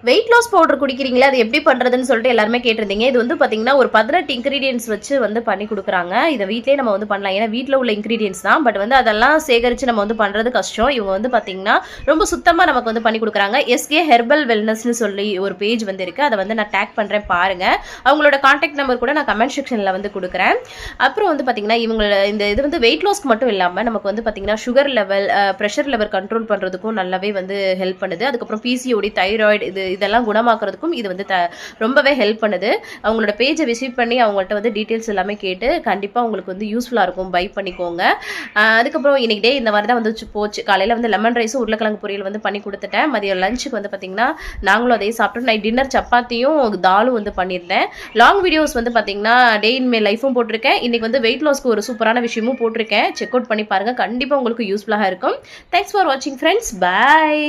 Weight loss powder குடிக்கிறீங்களா, அது எப்படி பண்ணுறதுன்னு சொல்லிட்டு எல்லாருமே கேட்டிருந்தீங்க. இது வந்து பார்த்தீங்கன்னா ஒரு 18 இன்க்ரீடியன்ஸ் வச்சு வந்து பண்ணி கொடுக்குறாங்க. இதை வீட்டிலே நம்ம வந்து பண்ணலாம். ஏன்னா வீட்டில் உள்ள இன்க்ரீடியன்ஸ் தான். பட் வந்து அதெல்லாம் சேகரித்து நம்ம வந்து பண்ணுறது கஷ்டம். இவங்க வந்து பார்த்தீங்கன்னா ரொம்ப சுத்தமாக நமக்கு வந்து பண்ணி கொடுக்குறாங்க. எஸ்கே ஹெர்பல் வெல்னஸ்னு சொல்லி ஒரு பேஜ் வந்து இருக்குது. அதை வந்து நான் டேக் பண்ணுறேன் பாருங்கள். அவங்களோட கான்டாக்ட் நம்பர் கூட நான் கமெண்ட் செக்ஷனில் வந்து கொடுக்குறேன். அப்புறம் வந்து பார்த்தீங்கன்னா இவங்களோட இந்த இது வந்து வெயிட் லாஸ்க்கு மட்டும் இல்லாமல் நமக்கு வந்து பார்த்தீங்கன்னா sugar level, pressure level control பண்ணுறதுக்கும் நல்லாவே வந்து ஹெல்ப் பண்ணுது. அதுக்கப்புறம் பிசிஓடி, தைராய்டு இதெல்லாம் குணமாக்குறதுக்கும் இது வந்து ரொம்பவே ஹெல்ப் பண்ணுது. அவங்களோட பேஜை விசிட் பண்ணி அவங்கள்ட்ட வந்து டீட்டெயில்ஸ் எல்லாமே கேட்டு கண்டிப்பாக உங்களுக்கு வந்து யூஸ்ஃபுல்லாக இருக்கும். பை பண்ணிக்கோங்க. அதுக்கப்புறம் இன்னைக்கு டே இந்த மாதிரி தான் வந்து போச்சு. காலையில் வந்து லெமன் ரைஸும் உருளைக்கிழங்கு பொரியல் வந்து பண்ணி கொடுத்துட்டேன். மதியம் லஞ்சுக்கு வந்து பார்த்தீங்கன்னா நாங்களும் அதே சாப்பிட்டோம். நைட் டின்னர் சப்பாத்தியும் தாலும் வந்து பண்ணியிருந்தேன். லாங் வீடியோஸ் வந்து பார்த்தீங்கன்னா டே இன் மே லைஃபும் போட்டிருக்கேன். இன்னைக்கு வந்து வெயிட் லாஸ்க்கு ஒரு சூப்பரான விஷயமும் போட்டிருக்கேன். செக் அவுட் பண்ணி பாருங்கள். கண்டிப்பாக உங்களுக்கு யூஸ்ஃபுல்லாக இருக்கும். தேங்க்ஸ் ஃபார் வாட்சிங் ஃப்ரெண்ட்ஸ். பாய்.